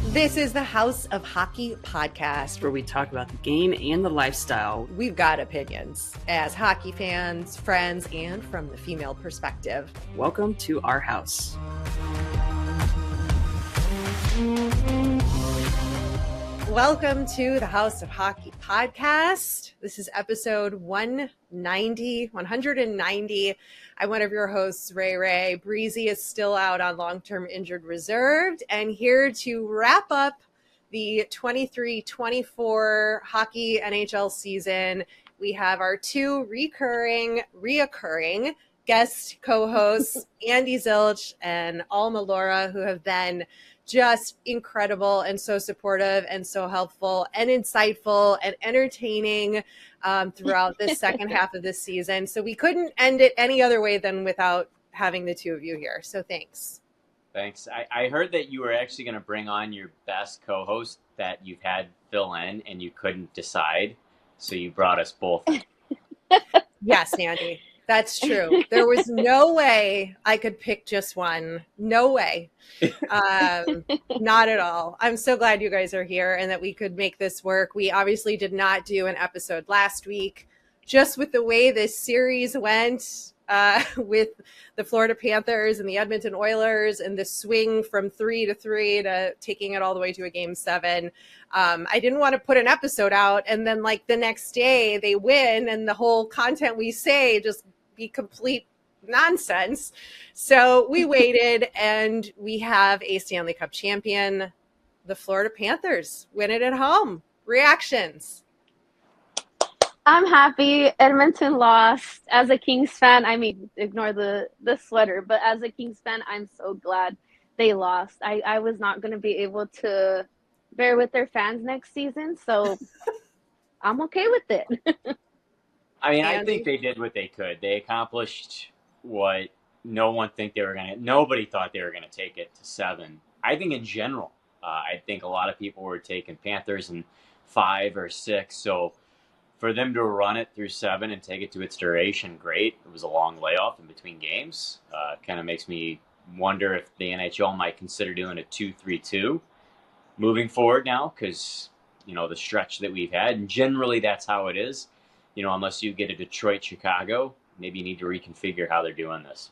This is the House of Hockey podcast, where we talk about the game and the lifestyle. We've got opinions as hockey fans, friends, and from the female perspective. Welcome to our house. Welcome to the House of Hockey podcast. This is episode 190. I'm one of your hosts, Ray. Breezy is still out on long-term injured reserved, and here to wrap up the 23-24 hockey NHL season, we have our two reoccurring guest co-hosts, Andy Zilch and Alma Laura, who have been just incredible and so supportive and so helpful and insightful and entertaining throughout this second half of this season. So we couldn't end it any other way than without having the two of you here. So thanks. Thanks. I heard that you were actually going to bring on your best co-host that you've had fill in and you couldn't decide. So you brought us both. Yes, Andy. That's true. There was no way I could pick just one. No way. Not at all. I'm so glad you guys are here and that we could make this work. We obviously did not do an episode last week, just with the way this series went with the Florida Panthers and the Edmonton Oilers and the swing from 3-3 to taking it all the way to a game 7. I didn't want to put an episode out and then like the next day they win and the whole content we say just be complete nonsense. So we waited and we have a Stanley Cup champion, the Florida Panthers, win it at home. Reactions? I'm happy Edmonton lost. As a Kings fan, I mean, ignore the sweater, but as a Kings fan, I'm so glad they lost. I was not going to be able to bear with their fans next season, so I'm okay with it. I mean, I think they did what they could. They accomplished what nobody thought they were going to take it to 7. I think in general, I think a lot of people were taking Panthers in 5 or 6. So for them to run it through 7 and take it to its duration, great. It was a long layoff in between games. Kind of makes me wonder if the NHL might consider doing a 2-3-2 moving forward now because, the stretch that we've had. And generally that's how it is. Unless you get a Detroit, Chicago, maybe you need to reconfigure how they're doing this.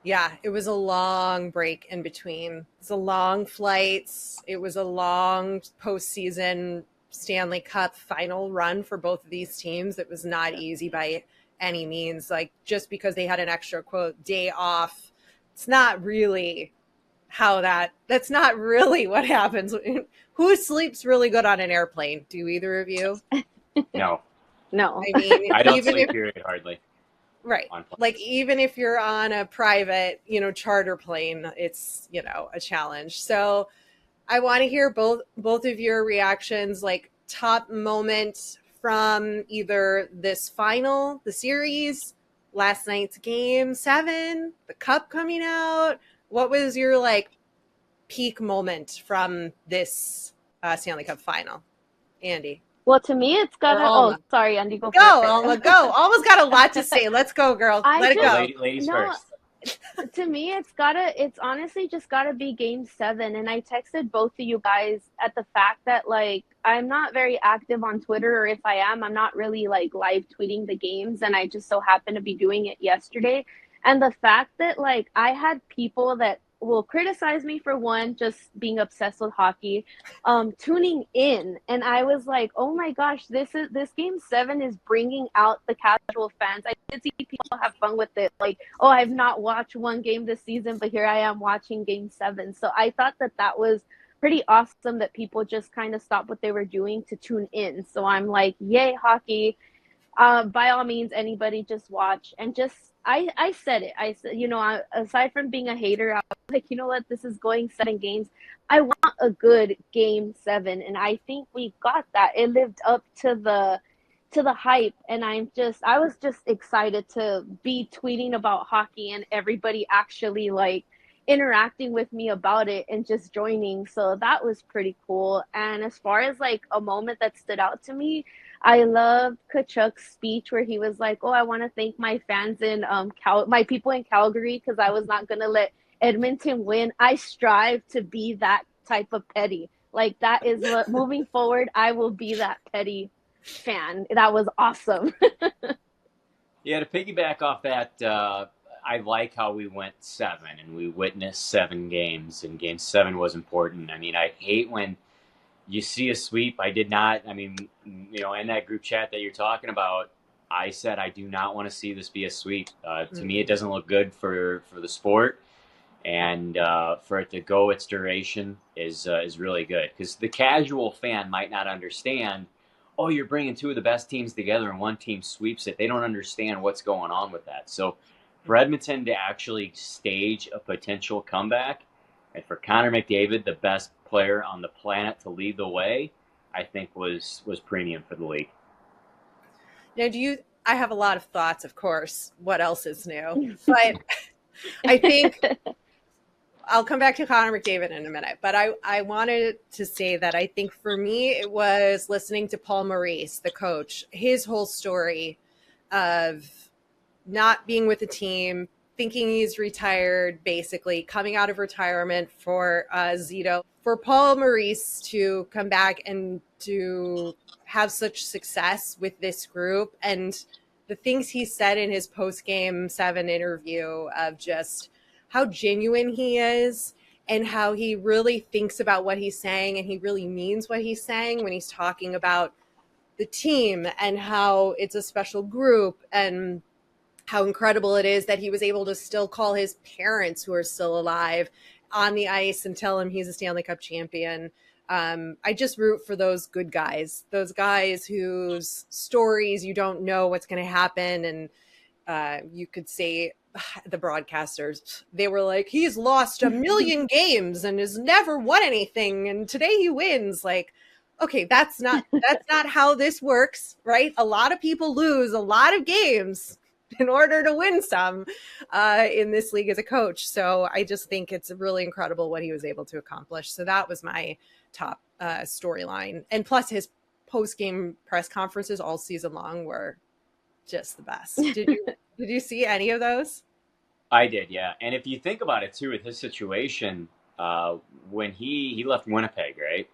Yeah, it was a long break in between. It was a long flights. It was a long postseason Stanley Cup final run for both of these teams. It was not easy by any means. Like, just because they had an extra, quote, day off, it's not really that's not really what happens. Who sleeps really good on an airplane? Do either of you? No. I mean, I don't sleep, period, hardly. Right. Like, even if you're on a private, charter plane, it's, a challenge. So I want to hear both of your reactions, like top moment from either this final, the series, last night's game 7, the cup coming out. What was your peak moment from this Stanley Cup final? Andy. Well, to me, it's gotta. Oh, sorry, Andy. Go, Alma. Go. Alma's got a lot to say. Let's go, girl. Let it go. Ladies first. To me, it's honestly just gotta be game 7. And I texted both of you guys at the fact that I'm not very active on Twitter, or if I am, I'm not really live tweeting the games. And I just so happened to be doing it yesterday. And the fact that I had people that will criticize me for one, just being obsessed with hockey, tuning in. And I was like, oh my gosh, this game 7 is bringing out the casual fans. I did see people have fun with it. I've not watched one game this season, but here I am watching game 7. So I thought that was pretty awesome that people just kind of stopped what they were doing to tune in. So I'm like, yay, hockey. By all means, anybody just watch and just, I said it. I said, aside from being a hater, I was like, you know what? This is going 7 games. I want a good game 7. And I think we got that. It lived up to the hype. And I was just excited to be tweeting about hockey and everybody actually interacting with me about it and just joining. So that was pretty cool. And as far as a moment that stood out to me, I loved Tkachuk's speech where he was like, oh, I want to thank my fans in my people in Calgary because I was not going to let Edmonton win. I strive to be that type of petty. Like, that is what, moving forward, I will be that petty fan. That was awesome. Yeah, to piggyback off that, I like how we went 7 and we witnessed 7 games, and game 7 was important. I mean, I hate when you see a sweep. I did not, I mean, in that group chat that you're talking about, I said I do not want to see this be a sweep. To me, it doesn't look good for the sport, and for it to go its duration is really good, because the casual fan might not understand. Oh, you're bringing 2 of the best teams together and one team sweeps it. They don't understand what's going on with that. So for Edmonton to actually stage a potential comeback, and for Connor McDavid, the best player on the planet, to lead the way, I think was premium for the league. Now, I have a lot of thoughts, of course, what else is new, but I think I'll come back to Connor McDavid in a minute, but I wanted to say that I think for me, it was listening to Paul Maurice, the coach, his whole story of not being with the team, thinking he's retired, basically coming out of retirement for Zito. For Paul Maurice to come back and to have such success with this group, and the things he said in his post-game 7 interview of just how genuine he is and how he really thinks about what he's saying, and he really means what he's saying when he's talking about the team and how it's a special group, and how incredible it is that he was able to still call his parents, who are still alive, on the ice and tell him he's a Stanley Cup champion. I just root for those good guys, those guys whose stories you don't know what's going to happen. And you could say the broadcasters, they were like, he's lost 1 million games and has never won anything, and today he wins. Like, okay, that's not how this works, right? A lot of people lose a lot of games in order to win some in this league as a coach. So I just think it's really incredible what he was able to accomplish. So that was my top storyline. And plus his post-game press conferences all season long were just the best. Did you see any of those? I did, yeah. And if you think about it too, with his situation, when he left Winnipeg, right?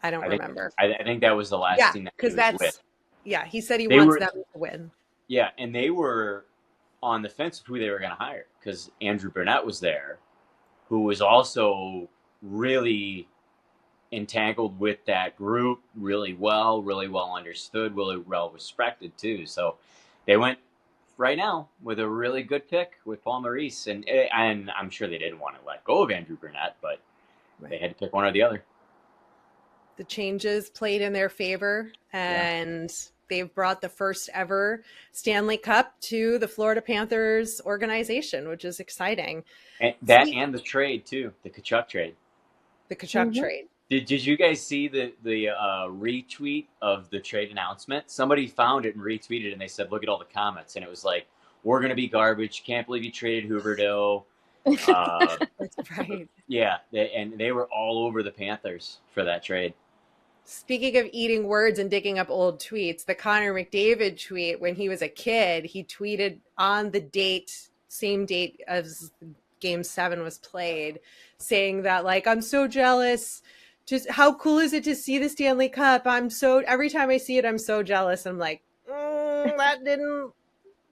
I don't remember. I think that was the last team that he was with. Yeah, he said he wants them to win. Yeah, and they were on the fence of who they were going to hire, because Andrew Burnett was there, who was also really entangled with that group really well understood, really well respected too. So they went right now with a really good pick with Paul Maurice, and I'm sure they didn't want to let go of Andrew Burnett, but they had to pick one or the other. The changes played in their favor, and they've brought the first ever Stanley Cup to the Florida Panthers organization, which is exciting. And the trade too, the Tkachuk trade. The Tkachuk trade. Did you guys see the retweet of the trade announcement? Somebody found it and retweeted it, and they said, look at all the comments. And it was like, we're going to be garbage. Can't believe you traded Huberdeau. That's right. Yeah, they were all over the Panthers for that trade. Speaking of eating words and digging up old tweets, the Connor McDavid tweet when he was a kid, he tweeted on the same date as Game 7 was played, saying that, like, I'm so jealous. Just how cool is it to see the Stanley Cup? Every time I see it, I'm so jealous. I'm like,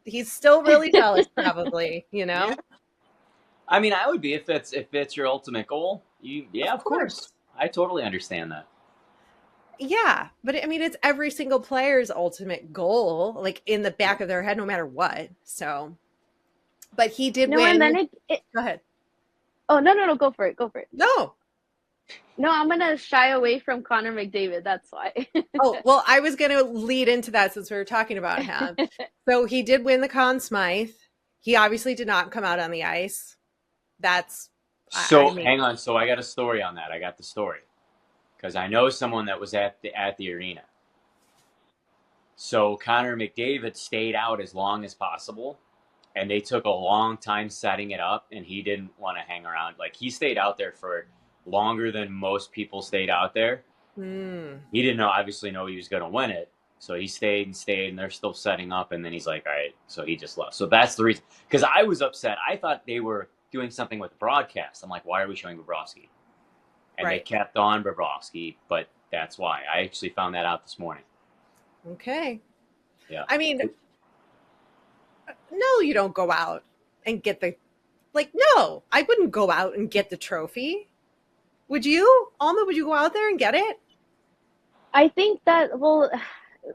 he's still really jealous, probably, Yeah. I mean, I would be if it's your ultimate goal. Of course. I totally understand that. Yeah, but I mean, it's every single player's ultimate goal, like in the back of their head, no matter what. So, but he did win. And then go ahead. Oh, no, go for it. No, I'm going to shy away from Connor McDavid. That's why. Oh, well, I was going to lead into that since we were talking about him. So he did win the Conn Smythe. He obviously did not come out on the ice. Hang on. So I got a story on that. I got the story, because I know someone that was at the arena. So Connor McDavid stayed out as long as possible, and they took a long time setting it up, and he didn't want to hang around. Like, he stayed out there for longer than most people stayed out there. He didn't obviously know he was going to win it, so he stayed, and they're still setting up, and then he's like, all right, so he just left. So that's the reason. Because I was upset. I thought they were doing something with the broadcast. I'm like, why are we showing Bobrovsky? and they kept on Bobrovsky, but that's why. I actually found that out this morning. Okay. Yeah. I mean, no, you don't go out and get no, I wouldn't go out and get the trophy. Would you? Alma, would you go out there and get it? I think that, well,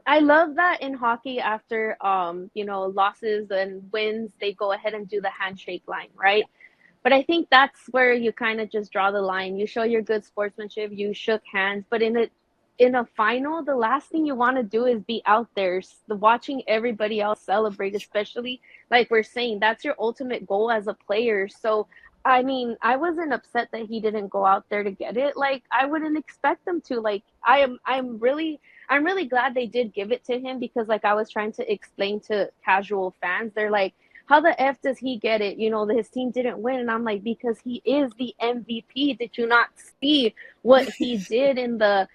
I love that in hockey after losses and wins, they go ahead and do the handshake line, right? But I think that's where you kind of just draw the line. You show your good sportsmanship, you shook hands, but in a final, the last thing you want to do is be out there watching everybody else celebrate, especially like we're saying, that's your ultimate goal as a player. So I mean, I wasn't upset that he didn't go out there to get it. Like, I wouldn't expect them to. Like, I'm really glad they did give it to him, because like I was trying to explain to casual fans, they're like, how the F does he get it? His team didn't win. And I'm like, because he is the MVP. Did you not see what he did in the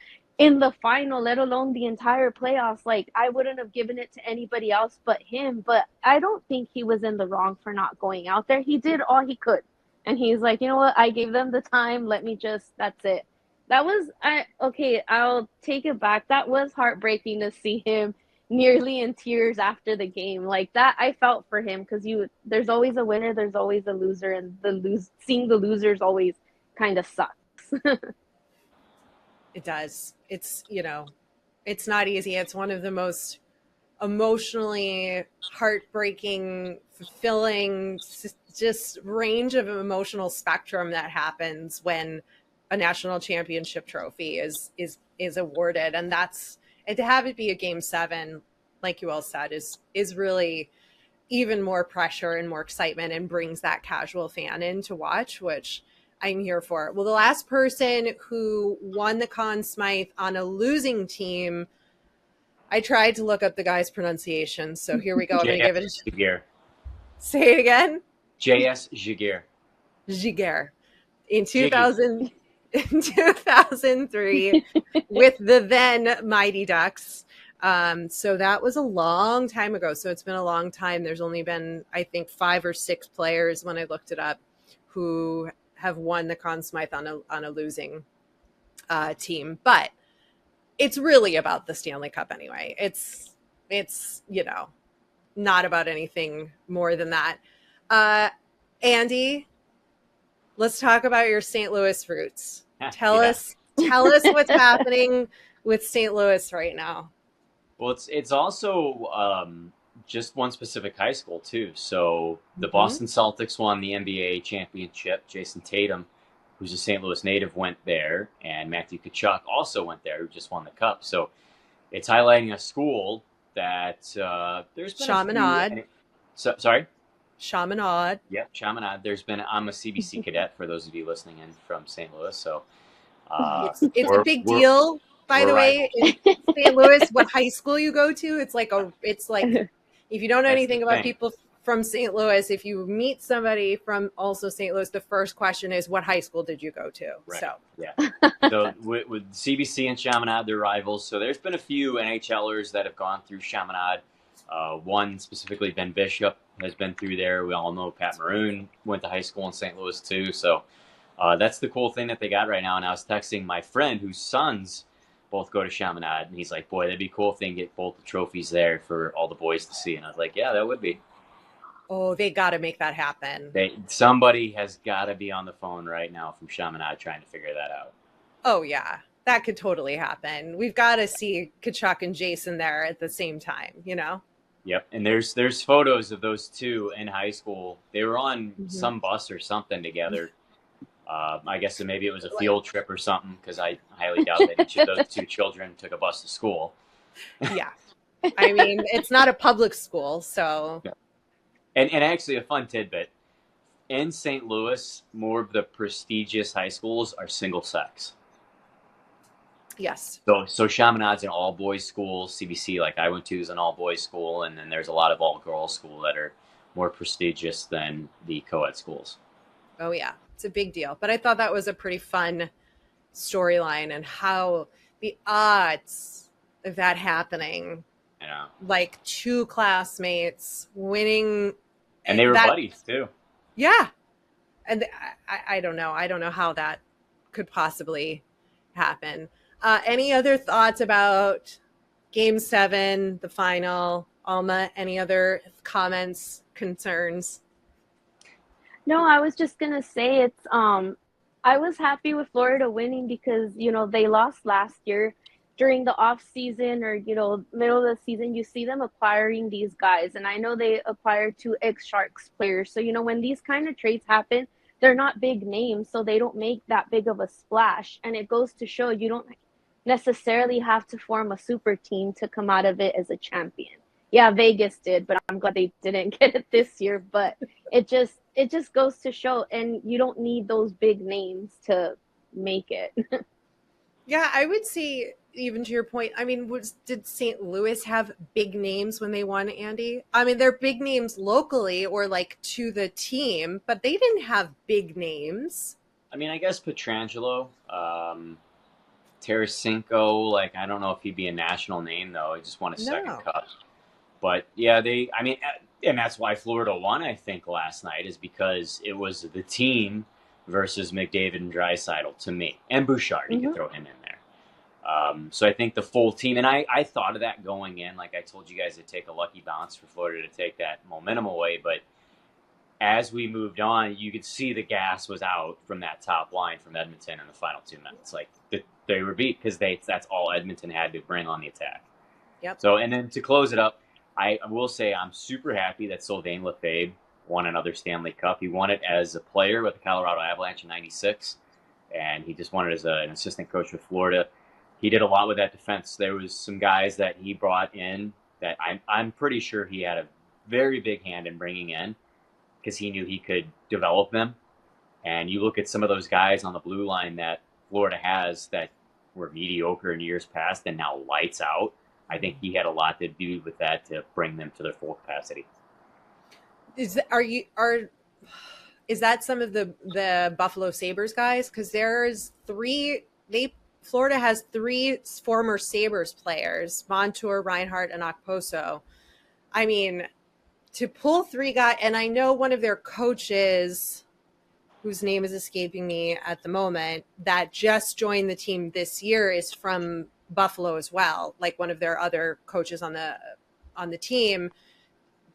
final, let alone the entire playoffs? Like, I wouldn't have given it to anybody else but him. But I don't think he was in the wrong for not going out there. He did all he could. And he's like, you know what? I gave them the time. That's it. I'll take it back. That was heartbreaking to see him nearly in tears after the game. Like that, I felt for him, because there's always a winner, there's always a loser, and seeing the losers always kind of sucks. It does. It's it's not easy. It's one of the most emotionally heartbreaking, fulfilling, just range of emotional spectrum that happens when a national championship trophy is awarded. And to have it be a game 7, like you all said, is really even more pressure and more excitement, and brings that casual fan in to watch, which I'm here for. Well, the last person who won the Conn Smythe on a losing team, I tried to look up the guy's pronunciation, so here we go. I'm going to give it a Giguere. Say it again. J.S. Giguere. Giguere. In 2003 with the then Mighty Ducks. So that was a long time ago. So it's been a long time. There's only been, I think, 5 or 6 players when I looked it up who have won the Conn Smythe on a losing team. But it's really about the Stanley Cup anyway. It's not about anything more than that. Andy, let's talk about your St. Louis roots. Tell us what's happening with St. Louis right now. Well, it's also just one specific high school too. So the Boston Celtics won the NBA championship. Jayson Tatum, who's a St. Louis native, went there, and Matthew Tkachuk also went there, who just won the cup. So it's highlighting a school that there's been Chaminade. Sorry? Chaminade. Yep, Chaminade. I'm a CBC cadet, for those of you listening in from St. Louis. So it's a big deal, by the way. In St. Louis, what high school you go to, it's like if you don't know anything about people from St. Louis, if you meet somebody from also St. Louis, the first question is, what high school did you go to? Right. So yeah. So with CBC and Chaminade, they're rivals. So there's been a few NHLers that have gone through Chaminade. One specifically, Ben Bishop, has been through there. We all know Pat Maroon went to high school in St. Louis too. So that's the cool thing that they got right now. And I was texting my friend whose sons both go to Chaminade, and he's like, boy, that'd be cool if they can get both the trophies there for all the boys to see. And I was like, yeah, that would be. Oh, they got to make that happen. Somebody has got to be on the phone right now from Chaminade trying to figure that out. Oh, yeah. That could totally happen. We've got to see Tkachuk and Jayson there at the same time, Yep, and there's photos of those two in high school. They were on some bus or something together. I guess maybe it was a field trip or something, because I highly doubt that each of those two children took a bus to school. Yeah. I mean, it's not a public school, so... Yeah. And actually, a fun tidbit, in St. Louis, more of the prestigious high schools are single sex. Yes. So Chaminade's an all-boys school. CBC, like I went to, is an all-boys school. And then there's a lot of all-girls school that are more prestigious than the co-ed schools. Oh, yeah. It's a big deal. But I thought that was a pretty fun storyline, and how the odds of that happening. Yeah. Like 2 classmates winning. And they were buddies, too. Yeah. And I don't know. I don't know how that could possibly happen. Any other thoughts about Game 7, the final? Alma, any other comments, concerns? No, I was just gonna say it's I was happy with Florida winning because, you know, they lost last year during the off season, or, you know, middle of the season. You see them acquiring these guys, and I know they acquired 2 ex-Sharks players. So, you know, when these kind of trades happen, they're not big names, so they don't make that big of a splash. And it goes to show you don't necessarily have to form a super team to come out of it as a champion. Yeah, Vegas did, but I'm glad they didn't get it this year. But it just goes to show, and you don't need those big names to make it. Yeah, I would say, even to your point, I mean, did St. Louis have big names when they won, Andy? I mean, they're big names locally or like to the team, but they didn't have big names. I mean, I guess Pietrangelo, Tarasenko, like, I don't know if he'd be a national name, though. He just won a second cup. But, yeah, I mean, and that's why Florida won, I think, last night, is because it was the team versus McDavid and Draisaitl, to me. And Bouchard, you could throw him in there. So I think the full team, and I thought of that going in. Like I told you guys, it'd take a lucky bounce for Florida to take that momentum away. But as we moved on, you could see the gas was out from that top line from Edmonton in the final 2 minutes. Like, they were beat because that's all Edmonton had to bring on the attack. Yep. So, and then to close it up, I will say I'm super happy that Sylvain Lefebvre won another Stanley Cup. He won it as a player with the Colorado Avalanche in '96, and he just won it as an assistant coach with Florida. He did a lot with that defense. There was some guys that he brought in that I'm pretty sure he had a very big hand in bringing in because he knew he could develop them. And you look at some of those guys on the blue line that Florida has that were mediocre in years past and now lights out. I think he had a lot to do with that to bring them to their full capacity. Is that some of the Buffalo Sabres guys? Because there's Florida has 3 former Sabres players, Montour, Reinhart, and Okposo. I mean, to pull 3 guys, and I know one of their coaches, whose name is escaping me at the moment, that just joined the team this year, is from Buffalo as well, like one of their other coaches on the team.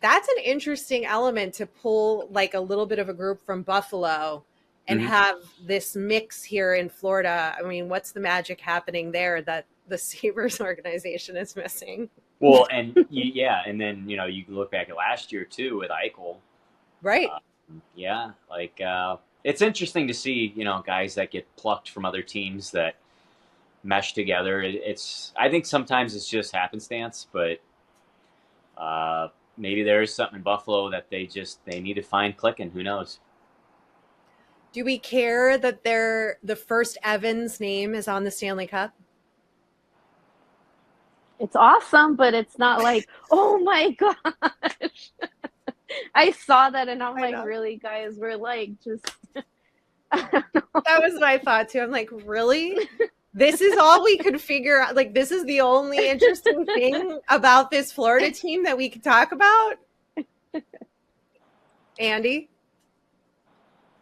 That's an interesting element to pull, like a little bit of a group from Buffalo and have this mix here in Florida. I mean, what's the magic happening there that the Sabres organization is missing? Well, and and then, you know, you can look back at last year too with Eichel. Right. It's interesting to see, you know, guys that get plucked from other teams that mesh together. I think sometimes it's just happenstance, but maybe there is something in Buffalo that they need to find clicking. Who knows? Do we care that the first Evans name is on the Stanley Cup? It's awesome, but it's not like, oh my gosh. I saw that and I'm like, really, guys? We're like, just, I don't know. That was my thought too. I'm like, really? This is all we could figure out? Like, this is the only interesting thing about this Florida team that we could talk about? Andy?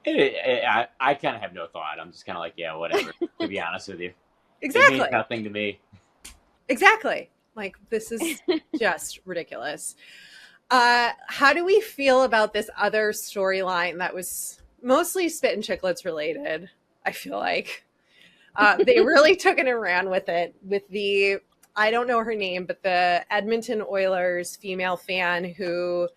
I kind of have no thought. I'm just kind of like, yeah, whatever, to be honest with you. Exactly. It means nothing to me. Exactly. Like, this is just ridiculous. How do we feel about this other storyline that was mostly Spit and Chicklets related, I feel like? They really took it and ran with it with I don't know her name, but the Edmonton Oilers female fan who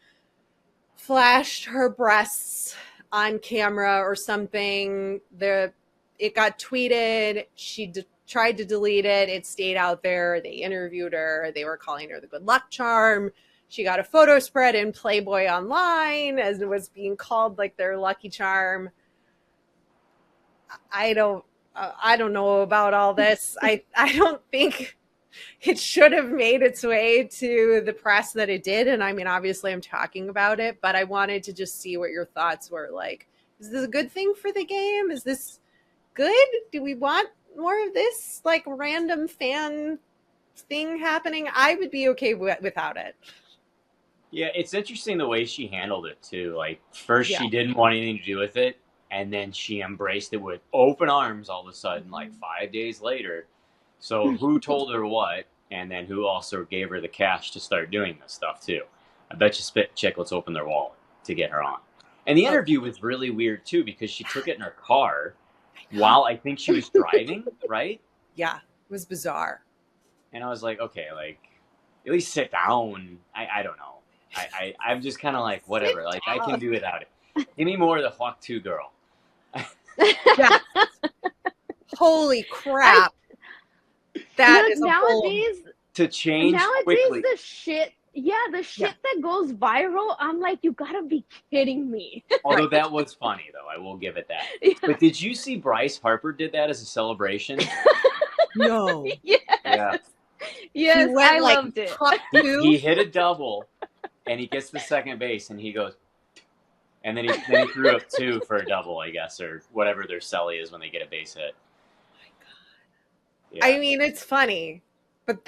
flashed her breasts on camera or something. It got tweeted. She tried to delete it. It stayed out there. They interviewed her. They were calling her the good luck charm. She got a photo spread in Playboy Online as it was being called like their lucky charm. I don't know about all this. I don't think it should have made its way to the press that it did. And I mean, obviously I'm talking about it, but I wanted to just see what your thoughts were. Like, is this a good thing for the game? Is this good? Do we want more of this like random fan thing happening? I would be okay without it. Yeah, it's interesting the way she handled it too. Like, first she didn't want anything to do with it, And then she embraced it with open arms all of a sudden, like 5 days later. So who told her what? And then who also gave her the cash to start doing this stuff too? I bet you Spit Chicklets opened their wallet to get her on. And the interview was really weird too because she took it in her car while I think she was driving, right? Yeah, it was bizarre. And I was like, okay, like at least sit down. I don't know. I'm just kind of like, whatever. Like I can do without it. Give me more of the Hawk 2 girl. Yeah. Holy crap. That is nowadays to change quickly. The shit that goes viral, I'm like, you gotta be kidding me. Although that was funny, though, I will give it that. Yeah. But did you see Bryce Harper did that as a celebration? No. Yes. Yeah. Yes, I loved it. He hit a double, and he gets the second base, and he goes, and then he threw up 2 for a double, I guess, or whatever their celly is when they get a base hit. Oh my God. Yeah. I mean, it's funny, but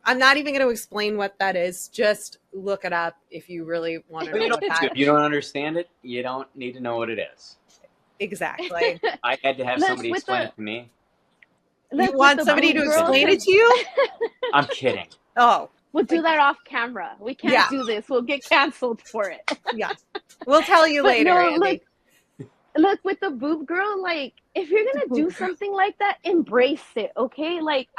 I'm not even going to explain what that is. Just look it up if you really want to know what that is. If you don't understand it, you don't need to know what it is. Exactly. I had to have somebody explain it to me. You want somebody to explain it to you? I'm kidding. Oh. We'll do that off camera. We can't do this. We'll get canceled for it. Yeah. We'll tell you later, Andy. Look, with the boob girl, like, if you're going to do something like that, embrace it, okay? Like,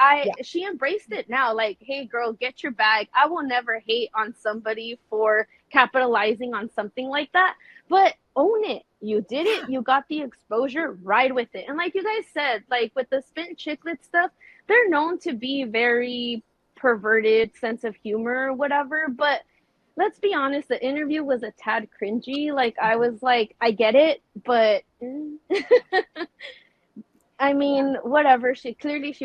she embraced it now. Like, hey, girl, get your bag. I will never hate on somebody for capitalizing on something like that. But own it. You did it. You got the exposure. Ride with it. And like you guys said, like, with the Spit Chicklets stuff, they're known to be very perverted sense of humor or whatever, but let's be honest, the interview was a tad cringy. Like, I was like, I get it, but I mean, whatever. She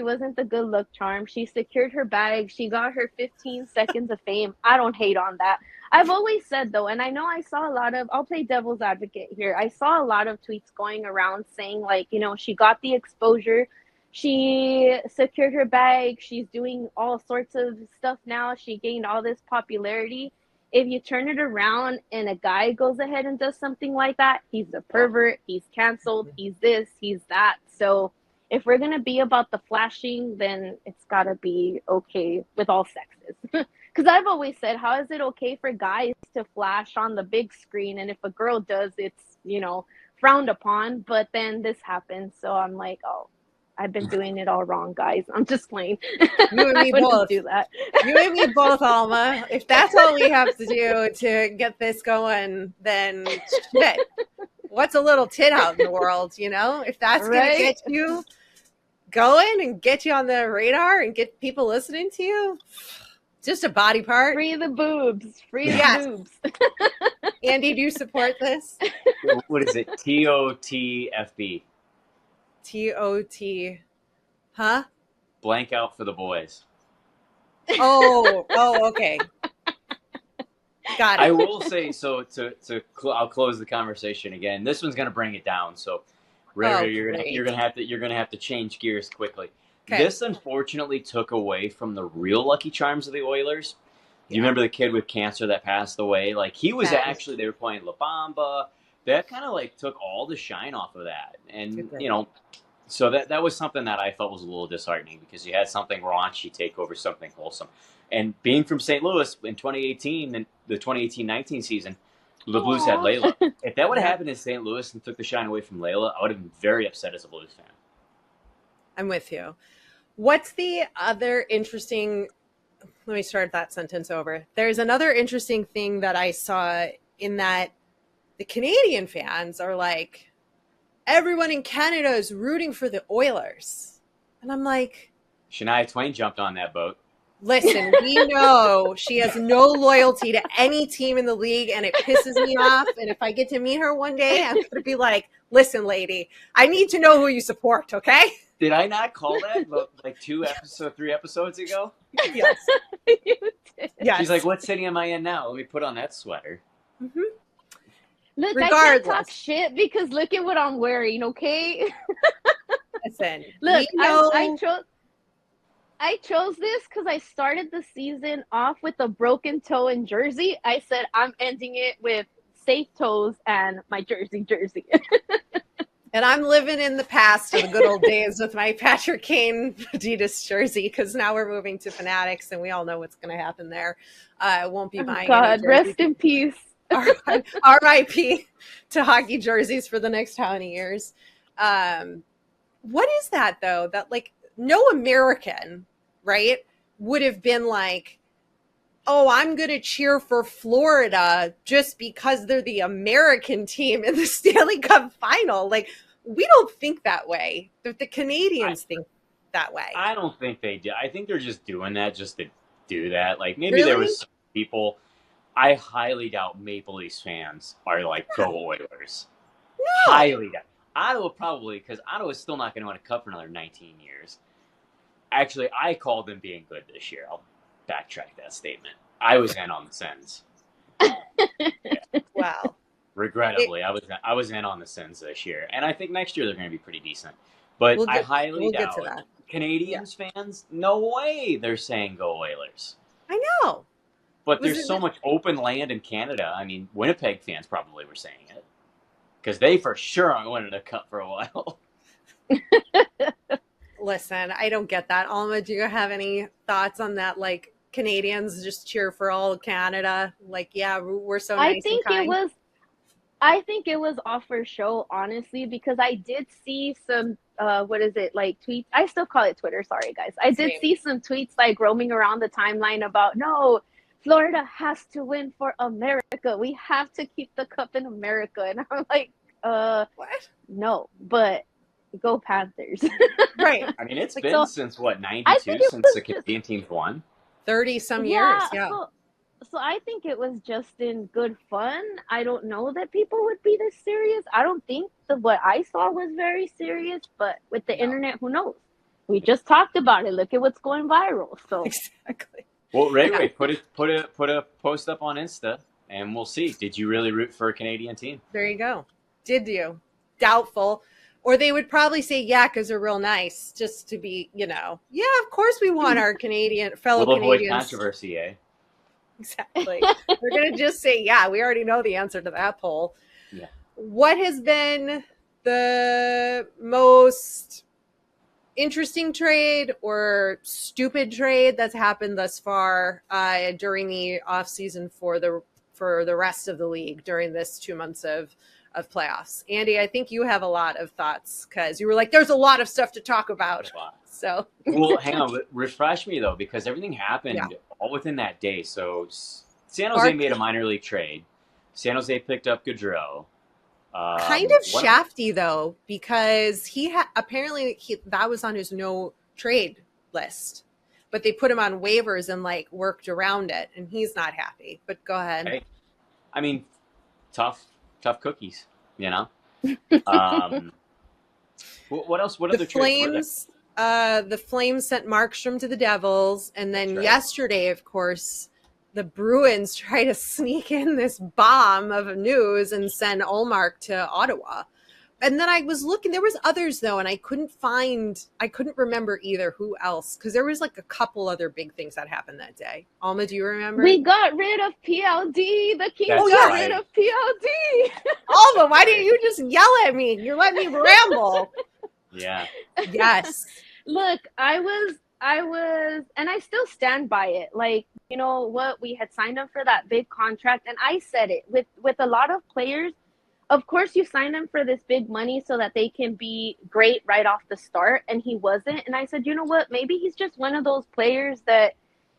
wasn't the good look charm. She secured her bag. She got her 15 seconds of fame. I don't hate on that. I've always said, though, and I know I saw a lot of, I'll play devil's advocate here. I saw a lot of tweets going around saying, like, you know, she got the exposure. She secured her bag. She's doing all sorts of stuff now. She gained all this popularity. If you turn it around and a guy goes ahead and does something like that, he's a pervert. He's canceled. He's this. He's that. So if we're going to be about the flashing, then it's got to be okay with all sexes. Because I've always said, how is it okay for guys to flash on the big screen? And if a girl does, it's, you know, frowned upon. But then this happens. So I'm like, oh. I've been doing it all wrong, guys. I'm just playing. You and me both. Do that. You and me both, Alma. If that's all we have to do to get this going, then shit. What's a little tit out in the world, you know? If that's going to get you going and get you on the radar and get people listening to you, just a body part. Free the boobs. Free the boobs. Andy, do you support this? What is it? TOTFB. TOT, huh? Blank out for the boys. Oh, okay. Got it. I will say, so I'll close the conversation again. This one's gonna bring it down. So, you're gonna have to change gears quickly. Okay. This unfortunately took away from the real Lucky Charms of the Oilers. You remember the kid with cancer that passed away? Like, he was actually, they were playing La Bamba. That kind of like took all the shine off of that. And, you know, so that was something that I felt was a little disheartening because you had something raunchy take over something wholesome. And being from St. Louis in 2018, and the 2018-19 season, the Blues had Layla. If that would have happened in St. Louis and took the shine away from Layla, I would have been very upset as a Blues fan. I'm with you. What's the other interesting... Let me start that sentence over. There's another interesting thing that I saw in that the Canadian fans are like, everyone in Canada is rooting for the Oilers. And I'm like... Shania Twain jumped on that boat. Listen, we know she has no loyalty to any team in the league, and it pisses me off. And if I get to meet her one day, I'm going to be like, listen, lady, I need to know who you support, okay? Did I not call that like 3 episodes ago? Yes. You did. Yes. She's like, what city am I in now? Let me put on that sweater. Mm-hmm. Look, I can't talk shit because look at what I'm wearing, okay? Listen, look, I chose this because I started the season off with a broken toe in Jersey. I said I'm ending it with safe toes and my Jersey. And I'm living in the past of the good old days with my Patrick Kane Adidas jersey, because now we're moving to Fanatics, and we all know what's going to happen there. I won't be buying any jerseys. Rest in peace. R.I.P. to hockey jerseys for the next how many years. What is that, though? That, like, no American, right, would have been like, oh, I'm going to cheer for Florida just because they're the American team in the Stanley Cup Final. Like, we don't think that way. The Canadians think that way. I don't think they do. I think they're just doing that just to do that. Like, maybe there was some people. I highly doubt Maple Leafs fans are like, go Oilers. No. Highly doubt. Ottawa probably, because Ottawa's still not going to win a cup for another 19 years. Actually, I called them being good this year. I'll backtrack that statement. I was in on the Sens. Yeah. Wow. Regrettably, I was in on the Sens this year, and I think next year they're going to be pretty decent. But I highly doubt Canadians fans. No way they're saying go Oilers. I know. But there's so much open land in Canada. I mean, Winnipeg fans probably were saying it because they for sure aren't winning a cup for a while. Listen, I don't get that. Alma, do you have any thoughts on that? Like, Canadians just cheer for all of Canada. Like, yeah, we're so nice and kind. I think it was off for show, honestly, because I did see some, like tweets. I still call it Twitter. Sorry, guys. I did see some tweets like roaming around the timeline about, no, Florida has to win for America. We have to keep the cup in America. And I'm like, what? No, but go Panthers. Right. I mean, it's like, been since, what, 92 since the Canadian teams won? 30-some years, yeah. So I think it was just in good fun. I don't know that people would be this serious. I don't think what I saw was very serious, but with the internet, who knows? We just talked about it. Look at what's going viral. So exactly. Well, Ray, put a post up on Insta, and we'll see. Did you really root for a Canadian team? There you go. Did you? Doubtful. Or they would probably say, yeah, because they're real nice, just to be, yeah, of course we want our fellow we'll Canadians. Avoid controversy, eh? Exactly. We're going to just say, yeah, we already know the answer to that poll. Yeah. What has been the most interesting trade or stupid trade that's happened thus far during the offseason for the rest of the league during this 2 months of playoffs? Andy, I think you have a lot of thoughts because you were like, there's a lot of stuff to talk about. So, well, hang on, refresh me though, because everything happened all within that day. So San Jose made a minor league trade. San Jose picked up Gaudreau. Kind of shafty though, because apparently that was on his no trade list, but they put him on waivers and like worked around it, and he's not happy. But go ahead. Hey, I mean, tough cookies, What else? What other trades? The Flames sent Markstrom to the Devils, and then yesterday, of course, the Bruins try to sneak in this bomb of news and send Ullmark to Ottawa. And then I was looking, there was others though, and I couldn't remember either who else, because there was like a couple other big things that happened that day. Alma, do you remember? We got rid of PLD. The Kings got rid of PLD. Alma, why didn't you just yell at me? You're letting me ramble. Yeah. Yes. Look, I was, and I still stand by it. Like, you know what? We had signed him for that big contract, and I said it with a lot of players. Of course, you sign them for this big money so that they can be great right off the start, and he wasn't. And I said, you know what? Maybe he's just one of those players that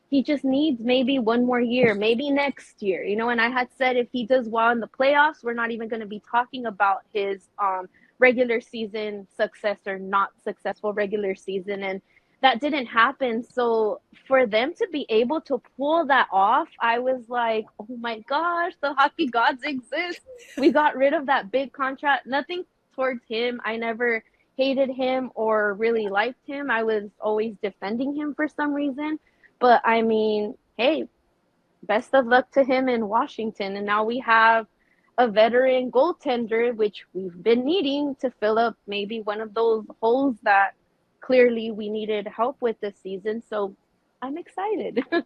he just needs maybe one more year, maybe next year, And I had said if he does well in the playoffs, we're not even going to be talking about his regular season success or not successful regular season, and that didn't happen. So for them to be able to pull that off, I was like, oh my gosh, the hockey gods exist. We got rid of that big contract. Nothing towards him. I never hated him or really liked him. I was always defending him for some reason. But I mean, hey, best of luck to him in Washington. And now we have a veteran goaltender, which we've been needing to fill up maybe one of those holes that clearly we needed help with this season. So I'm excited. Yeah,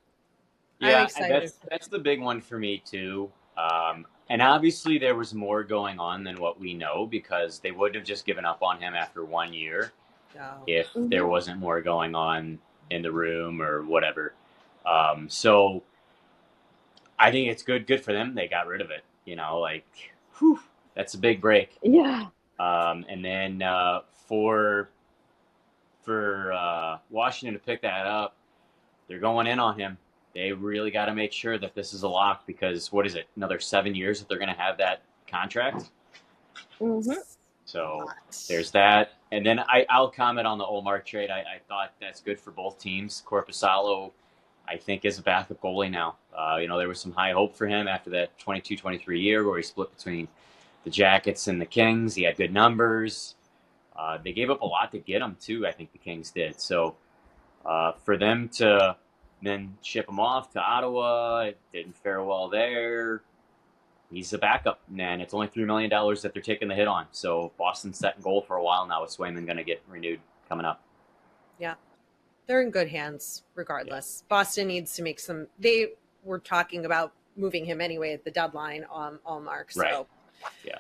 I'm excited. That's the big one for me too. And obviously there was more going on than what we know, because they wouldn't have just given up on him after 1 year if there wasn't more going on in the room or whatever. So I think it's good for them. They got rid of it, whew, that's a big break. Yeah. And then for Washington to pick that up, they're going in on him. They really got to make sure that this is a lock, because what is it, another 7 years that they're going to have that contract? So there's that. And then I'll comment on the Ullmark trade. I thought that's good for both teams. Korpisalo, I think, is a backup goalie now. There was some high hope for him after that 22-23 year where he split between the Jackets and the Kings. He had good numbers. They gave up a lot to get him, too, I think the Kings did. So for them to then ship him off to Ottawa, it didn't fare well there. He's a backup, and it's only $3 million that they're taking the hit on. So Boston's setting goal for a while now. With Swayman going to get renewed coming up? Yeah, they're in good hands regardless. Yeah. Boston needs to make some. They were talking about moving him anyway at the deadline on Ullmark. So, right.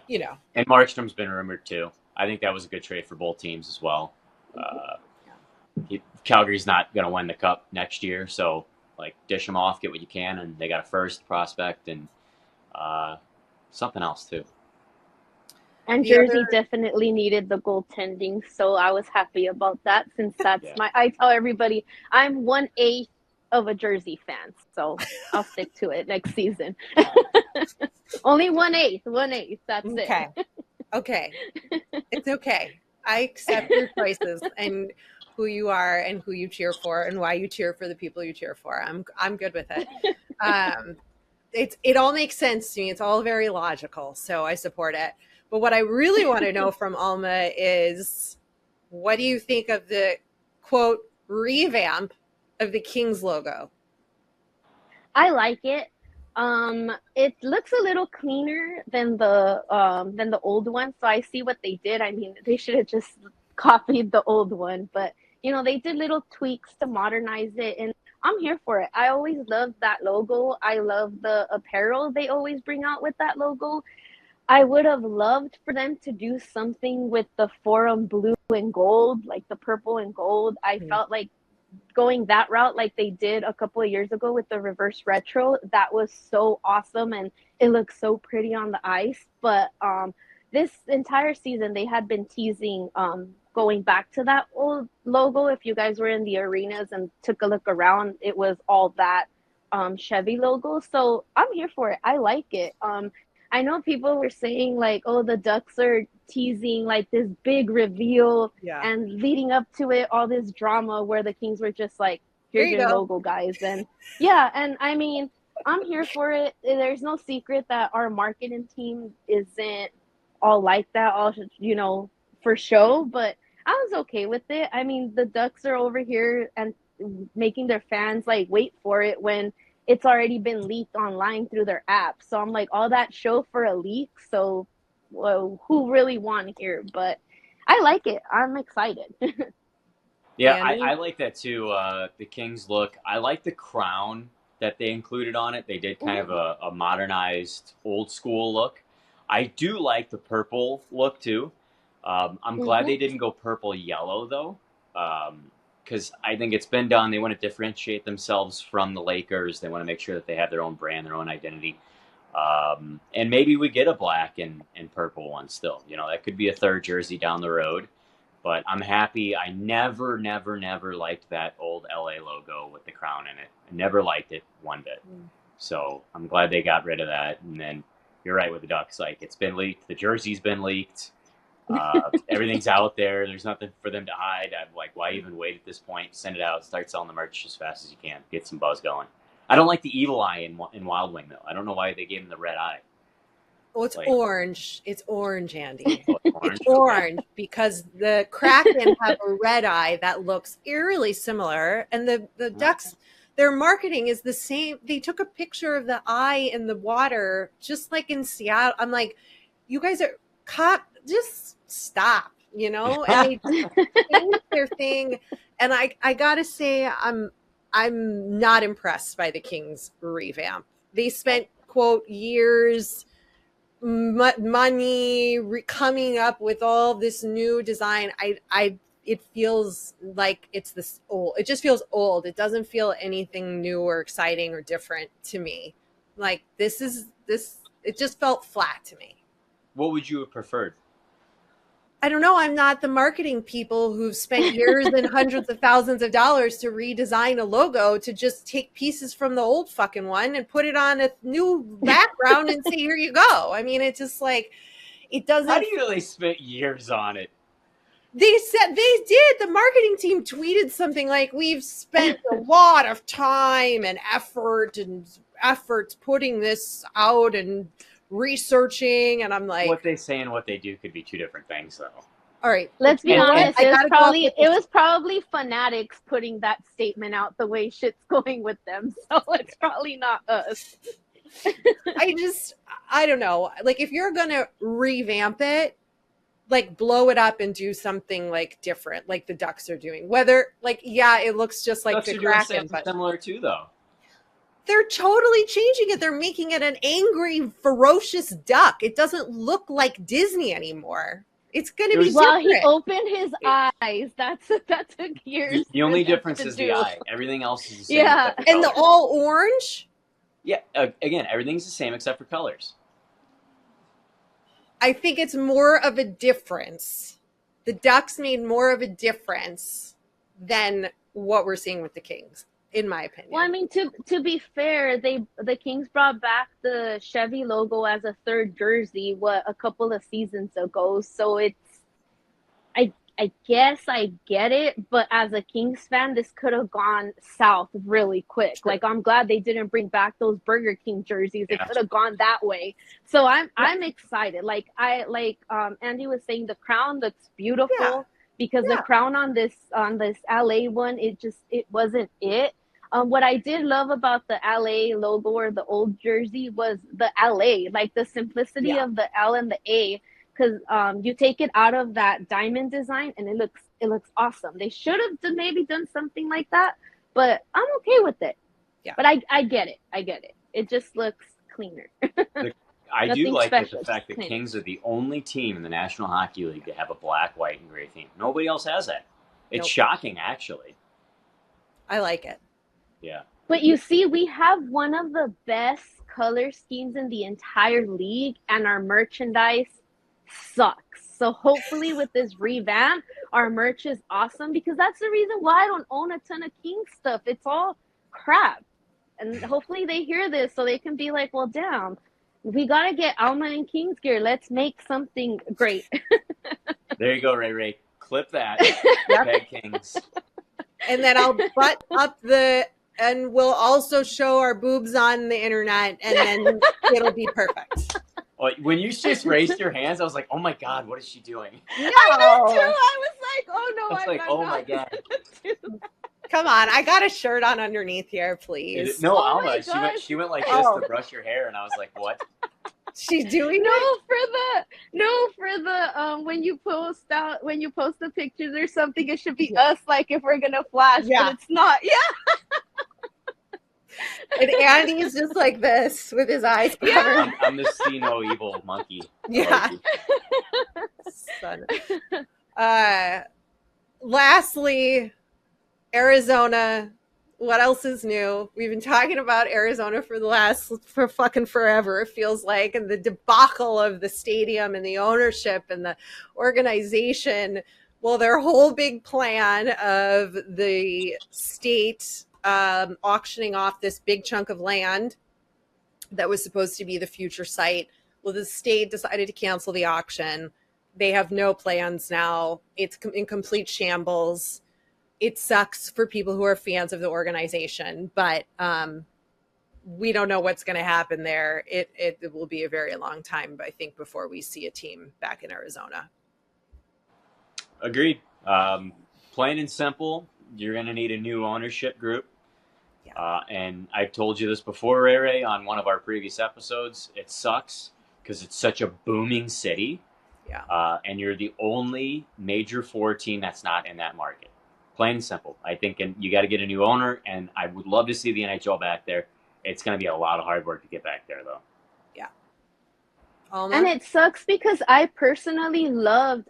Yeah, And Markstrom's been rumored too. I think that was a good trade for both teams as well. Calgary's not going to win the cup next year, so dish them off, get what you can, and they got a first prospect and something else too. And Jersey definitely needed the goaltending, so I was happy about that, since that's I tell everybody I'm 1/8 of a Jersey fan, so I'll stick to it next season. Only 1/8. That's it. Okay. It's okay. I accept your choices and who you are and who you cheer for and why you cheer for the people you cheer for. I'm good with it. It all makes sense to me. It's all very logical, so I support it. But what I really want to know from Alma is, what do you think of the quote revamp of the Kings logo? I like it. It looks a little cleaner than the old one, so I see what they did. I mean, they should have just copied the old one, but they did little tweaks to modernize it, and I'm here for it. I always loved that logo. I love the apparel they always bring out with that logo. I would have loved for them to do something with the Forum blue and gold, like the purple and gold. I felt like going that route like they did a couple of years ago with the reverse retro, that was so awesome, and it looks so pretty on the ice. But this entire season they had been teasing going back to that old logo. If you guys were in the arenas and took a look around, it was all that Chevy logo. So I'm here for it. I like it. I know people were saying the Ducks are teasing this big reveal, and leading up to it, all this drama where the Kings were just here's your logo, guys. And and I mean, I'm here for it. There's no secret that our marketing team isn't all like that, all for show, but I was okay with it. I mean, the Ducks are over here and making their fans wait for it when it's already been leaked online through their app. So I'm all that show for a leak. So who really won here? But I like it. I'm excited. Yeah, I like that too. The Kings look. I like the crown that they included on it. They did kind of a modernized old school look. I do like the purple look too. I'm glad they didn't go purple yellow though. Because I think it's been done. They want to differentiate themselves from the Lakers. They want to make sure that they have their own brand, their own identity. And maybe we get a black and purple one still. That could be a third jersey down the road. But I'm happy. I never liked that old LA logo with the crown in it. I never liked it one bit. So I'm glad they got rid of that. And then you're right with the Ducks. It's been leaked. The jersey's been leaked. Everything's out there. There's nothing for them to hide. I'm why even wait at this point? Send it out. Start selling the merch as fast as you can. Get some buzz going. I don't like the evil eye in Wild Wing though. I don't know why they gave him the red eye. Oh, it's orange. It's orange, Andy. It's orange because the Kraken have a red eye that looks eerily similar, and the Ducks, their marketing is the same. They took a picture of the eye in the water, just like in Seattle. I'm you guys are caught. Just stop, And they changed their thing, and I gotta say, I'm not impressed by the Kings revamp. They spent quote years, money, coming up with all this new design, it feels like it's this old. It just feels old. It doesn't feel anything new or exciting or different to me. Like this. It just felt flat to me. What would you have preferred? I don't know. I'm not the marketing people who've spent years and hundreds of thousands of dollars to redesign a logo to just take pieces from the old fucking one and put it on a new background and say, here you go. I mean, it's just like, it doesn't. How do you know they spent years on it? They said they did. The marketing team tweeted something like, we've spent a lot of time and efforts putting this out and researching, and I'm like, what they say and what they do could be two different things, though. All right, let's be honest. It was probably fanatics putting that statement out the way shit's going with them. So it's probably not us. I don't know. Like, if you're gonna revamp it, like blow it up and do something like different, like the Ducks are doing. Whether like, yeah, it looks just like the Kraken, but similar too, though. They're totally changing it. They're making it an angry, ferocious duck. It doesn't look like Disney anymore. It's going to be different. He opened his eyes. That took years. The only difference is the eye. Everything else is the same. Yeah, and the all orange. Yeah, again, everything's the same except for colors. I think it's more of a difference. The Ducks made more of a difference than what we're seeing with the Kings, in my opinion. Well, I mean, to be fair, the Kings brought back the Chevy logo as a third jersey a couple of seasons ago. So it's, I guess I get it, but as a Kings fan, this could have gone south really quick. Sure. Like, I'm glad they didn't bring back those Burger King jerseys. It could have gone that way. So I'm excited. Like Andy was saying, the crown looks beautiful because the crown on this LA one, it wasn't it. What I did love about the LA logo or the old jersey was the LA, like the simplicity of the L and the A, because you take it out of that diamond design and it looks awesome. They should have maybe done something like that, but I'm okay with it. Yeah. But I get it. It just looks cleaner. I do like the fact that Kings are the only team in the National Hockey League to have a black, white, and gray theme. Nobody else has that. It's shocking, actually. I like it. Yeah. But you see, we have one of the best color schemes in the entire league, and our merchandise sucks. So hopefully with this revamp, our merch is awesome, because that's the reason why I don't own a ton of King stuff. It's all crap. And hopefully they hear this so they can be like, well, damn, we got to get Alma and King's gear. Let's make something great. There you go, Ray. Clip that. Peg Kings. And then I'll butt up and we'll also show our boobs on the internet, and then it'll be perfect. When you just raised your hands, I was like, oh my God, what is she doing? No. I know too. I was like, oh no. I was like, oh my God. Come on, I got a shirt on underneath here, please. No, Alma, she went like this to brush your hair, and I was like, what? She's doing for the when you post the pictures or something, it should be us, like if we're gonna flash, but it's not. Yeah. And Andy's just like this with his eyes covered. I'm the see no evil monkey. Yeah. Lastly, Arizona. What else is new? We've been talking about Arizona for fucking forever, it feels like, and the debacle of the stadium and the ownership and the organization. Well, their whole big plan of the state auctioning off this big chunk of land that was supposed to be the future site. Well, the state decided to cancel the auction. They have no plans now. It's in complete shambles. It sucks for people who are fans of the organization, but we don't know what's going to happen there. It will be a very long time, I think, before we see a team back in Arizona. Agreed. Plain and simple, you're going to need a new ownership group. Yeah. And I've told you this before, Ray, on one of our previous episodes. It sucks because it's such a booming city. Yeah. And you're the only Major 4 team that's not in that market. Plain and simple. I think you got to get a new owner, and I would love to see the NHL back there. It's going to be a lot of hard work to get back there, though. Yeah. Alma? And it sucks because I personally loved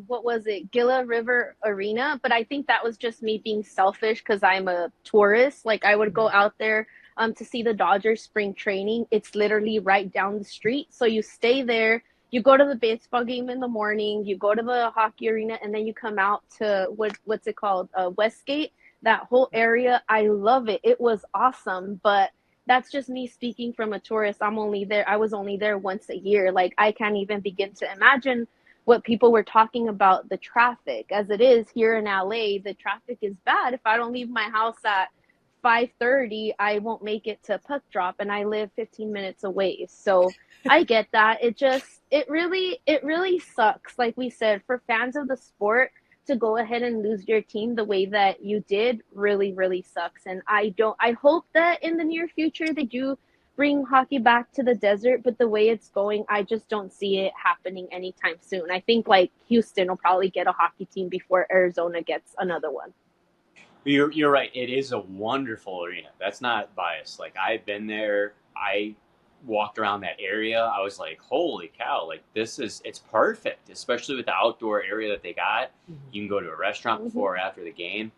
what was it, Gila River Arena, but I think that was just me being selfish because I'm a tourist. Like I would go out there to see the Dodgers spring training. It's literally right down the street. So you stay there, you go to the baseball game in the morning, you go to the hockey arena, and then you come out to what's it called? Westgate. That whole area, I love it. It was awesome, but that's just me speaking from a tourist. I was only there once a year. Like I can't even begin to imagine what people were talking about the traffic. As it is here in LA, the traffic is bad. If I don't leave my house at 5:30, I won't make it to puck drop, and I live 15 minutes away. So I get that. It really sucks. Like we said, for fans of the sport, to go ahead and lose your team the way that you did really, really sucks. And I hope that in the near future they do bring hockey back to the desert, but the way it's going, I just don't see it happening anytime soon. I think like Houston will probably get a hockey team before Arizona gets another one. You're right. It is a wonderful arena. That's not biased. Like I've been there. I walked around that area. I was like, holy cow, like it's perfect, especially with the outdoor area that they got. You can go to a restaurant before or after the game.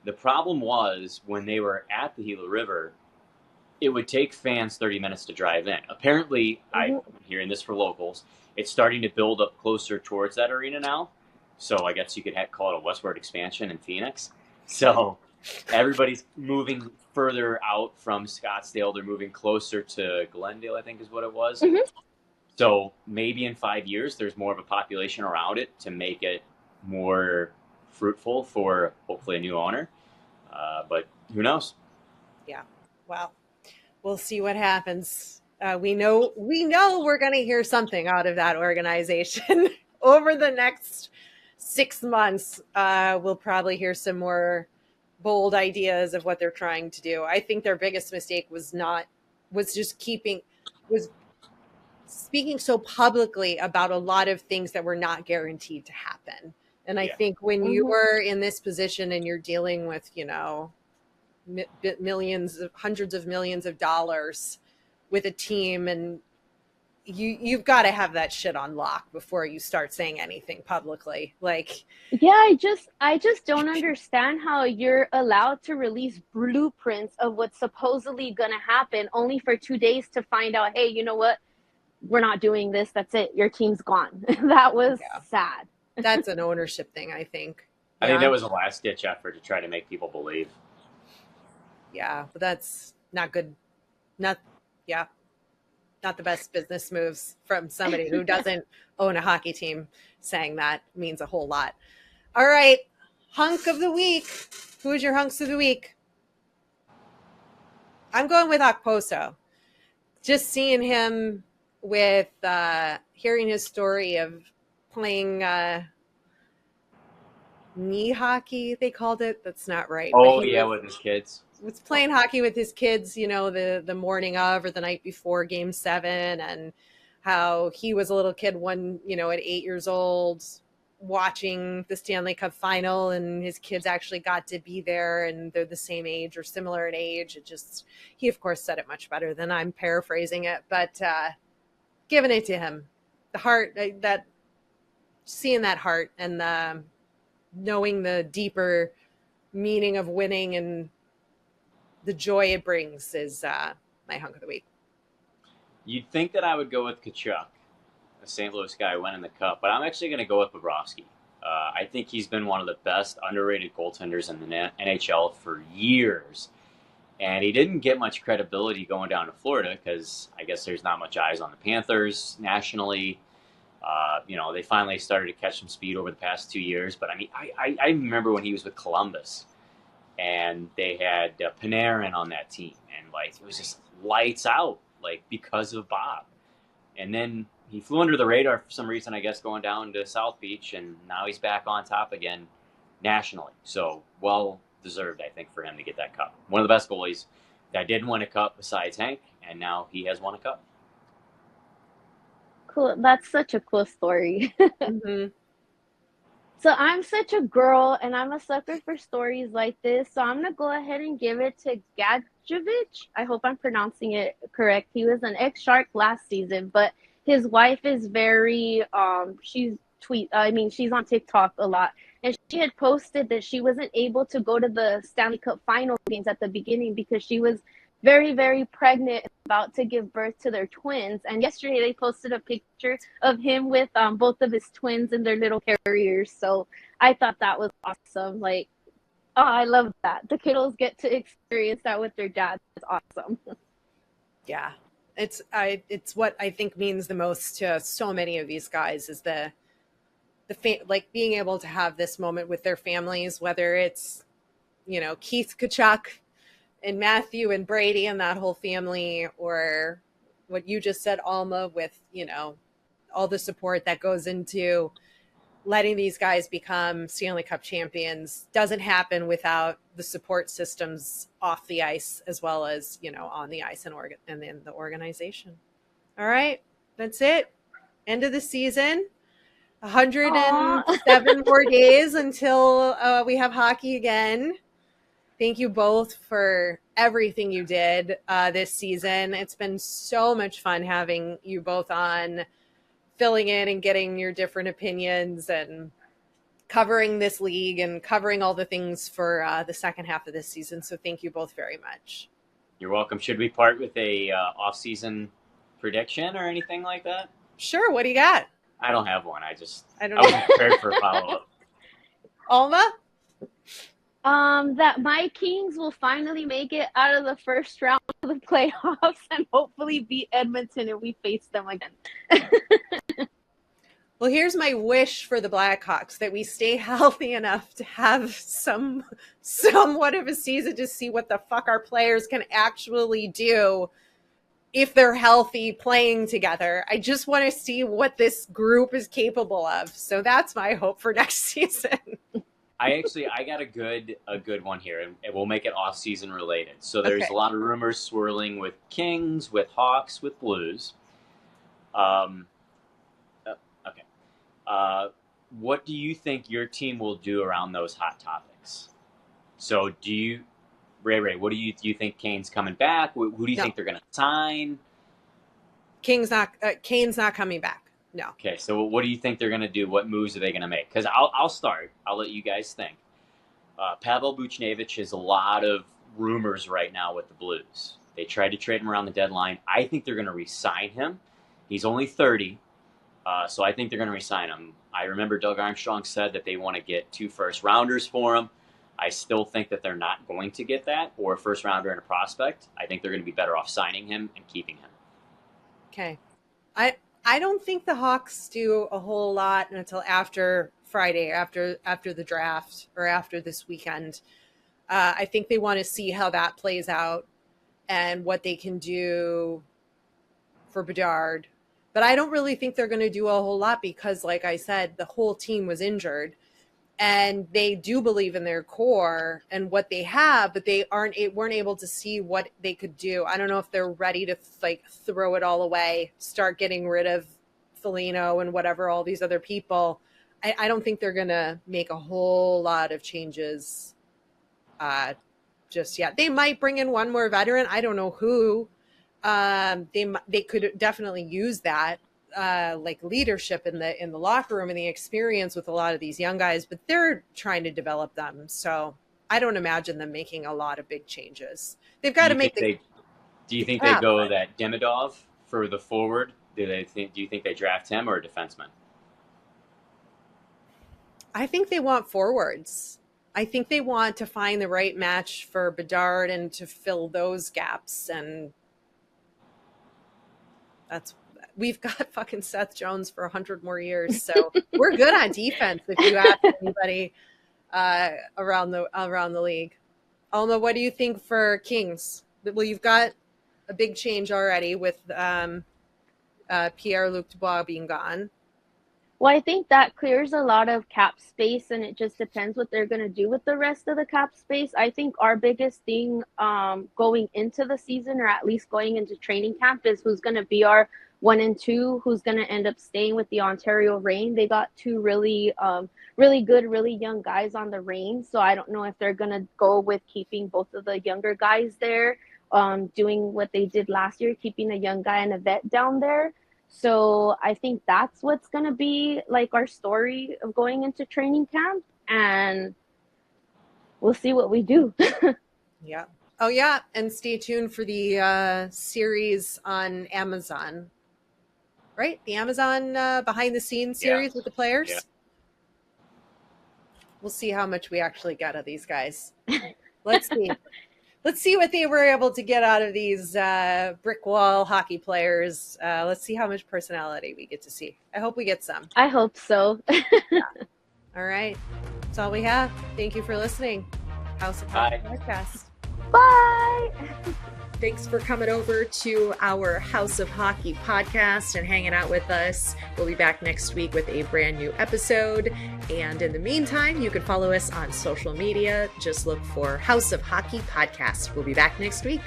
The problem was when they were at the Gila River, it would take fans 30 minutes to drive in. Apparently, I'm hearing this for locals, it's starting to build up closer towards that arena now. So I guess you could call it a westward expansion in Phoenix. So everybody's moving further out from Scottsdale. They're moving closer to Glendale, I think is what it was. So maybe in 5 years, there's more of a population around it to make it more fruitful for hopefully a new owner. But who knows? Yeah. Well, we'll see what happens. We know we're going to hear something out of that organization over the next 6 months. We'll probably hear some more bold ideas of what they're trying to do. I think their biggest mistake was speaking so publicly about a lot of things that were not guaranteed to happen. And I think when you are in this position and you're dealing with, hundreds of millions of dollars with a team, and you've got to have that shit on lock before you start saying anything publicly. Like, yeah, I just don't understand how you're allowed to release blueprints of what's supposedly going to happen only for 2 days to find out, hey, you know what? We're not doing this. That's it. Your team's gone. That was sad. That's an ownership thing, I think. I think that was a last-ditch effort to try to make people believe. Yeah, but that's not good. Not the best business moves from somebody who doesn't own a hockey team. Saying that means a whole lot. All right, hunk of the week. Who's your hunks of the week? I'm going with Okposo. Just seeing him with hearing his story of playing knee hockey, they called it. That's not right. Oh, yeah, with his kids. Was playing hockey with his kids, the morning of or the night before Game 7, and how he was a little kid at 8 years old watching the Stanley Cup Final, and his kids actually got to be there, and they're the same age or similar in age. He of course said it much better than I'm paraphrasing it, but giving it to him, the heart, that seeing that heart and knowing the deeper meaning of winning and the joy it brings is my hunk of the week. You'd think that I would go with Tkachuk, a St. Louis guy who went in the Cup, but I'm actually going to go with Bobrovsky. I think he's been one of the best underrated goaltenders in the NHL for years, and he didn't get much credibility going down to Florida because I guess there's not much eyes on the Panthers nationally. They finally started to catch some speed over the past 2 years, but I mean, I remember when he was with Columbus, and they had Panarin on that team, and it was just lights out, because of Bob. And then he flew under the radar for some reason, I guess, going down to South Beach, and now he's back on top again nationally. So well deserved, I think, for him to get that cup. One of the best goalies that didn't win a cup besides Hank, and now he has won a cup. Cool. That's such a cool story. Mm-hmm. So I'm such a girl, and I'm a sucker for stories like this. So I'm going to go ahead and give it to I hope I'm pronouncing it correct. He was an ex-Shark last season, but his wife is very she's on TikTok a lot, and she had posted that she wasn't able to go to the Stanley Cup Final games at the beginning because she was very, very pregnant, about to give birth to their twins. And yesterday they posted a picture of him with both of his twins in their little carriers. So I thought that was awesome. Like, oh, I love that. The kiddos get to experience that with their dad. It's awesome. Yeah. It's what I think means the most to so many of these guys is like being able to have this moment with their families, whether it's, Keith Tkachuk and Matthew and Brady and that whole family, or what you just said, Alma, with, all the support that goes into letting these guys become Stanley Cup champions. Doesn't happen without the support systems off the ice as well as, on the ice and in the organization. All right, that's it. End of the season. 107 more days until we have hockey again. Thank you both for everything you did this season. It's been so much fun having you both on, filling in and getting your different opinions and covering this league and covering all the things for the second half of this season. So thank you both very much. You're welcome. Should we part with a off-season prediction or anything like that? Sure. What do you got? I don't have one. I don't wasn't prepared for a follow-up. Alma? That my Kings will finally make it out of the first round of the playoffs and hopefully beat Edmonton if we face them again. Well, here's my wish for the Blackhawks, that we stay healthy enough to have somewhat of a season to see what the fuck our players can actually do if they're healthy playing together. I just want to see what this group is capable of. So that's my hope for next season. I got a good one here, and we'll make it off-season related. So there's a lot of rumors swirling with Kings, with Hawks, with Blues. What do you think your team will do around those hot topics? So Ray, what do you think? Kane's coming back? Who do you think they're going to sign? Kane's not coming back. No. Okay, so what do you think they're going to do? What moves are they going to make? Because I'll start. I'll let you guys think. Pavel Buchnevich has a lot of rumors right now with the Blues. They tried to trade him around the deadline. I think they're going to re-sign him. He's only 30, so I think they're going to re-sign him. I remember Doug Armstrong said that they want to get 2 first-rounders for him. I still think that they're not going to get that, or a first-rounder and a prospect. I think they're going to be better off signing him and keeping him. Okay. I don't think the Hawks do a whole lot until after Friday, after the draft, or after this weekend. I think they want to see how that plays out and what they can do for Bedard. But I don't really think they're going to do a whole lot because, like I said, the whole team was injured. And they do believe in their core and what they have, but they weren't able to see what they could do. I don't know if they're ready to throw it all away, start getting rid of Foligno and whatever, all these other people. I don't think they're going to make a whole lot of changes just yet. They might bring in one more veteran. I don't know who. They could definitely use that. Leadership in the locker room and the experience with a lot of these young guys, but they're trying to develop them. So I don't imagine them making a lot of big changes. They've got to make do you think they go that Demidov for the forward? Do you think they draft him or a defenseman? I think they want forwards. I think they want to find the right match for Bedard and to fill those gaps. And we've got fucking Seth Jones for 100 more years. So we're good on defense if you ask anybody around the league. Alma, what do you think for Kings? Well, you've got a big change already with Pierre-Luc Dubois being gone. Well, I think that clears a lot of cap space, and it just depends what they're going to do with the rest of the cap space. I think our biggest thing going into the season, or at least going into training camp, is who's going to be our 1 and 2, who's going to end up staying with the Ontario Reign. They got 2 really good, really young guys on the Reign, so I don't know if they're going to go with keeping both of the younger guys there doing what they did last year, keeping a young guy and a vet down there. So I think that's what's going to be like our story of going into training camp, and we'll see what we do. Yeah. Oh, yeah. And stay tuned for the series on Amazon, right? The Amazon behind the scenes series with the players. Yeah. We'll see how much we actually get of these guys. Let's see. Let's see what they were able to get out of these brick wall hockey players. Let's see how much personality we get to see. I hope we get some. I hope so. Yeah. All right. That's all we have. Thank you for listening. House of Hockey Podcast. Bye. Thanks for coming over to our House of Hockey podcast and hanging out with us. We'll be back next week with a brand new episode. And in the meantime, you can follow us on social media. Just look for House of Hockey podcast. We'll be back next week.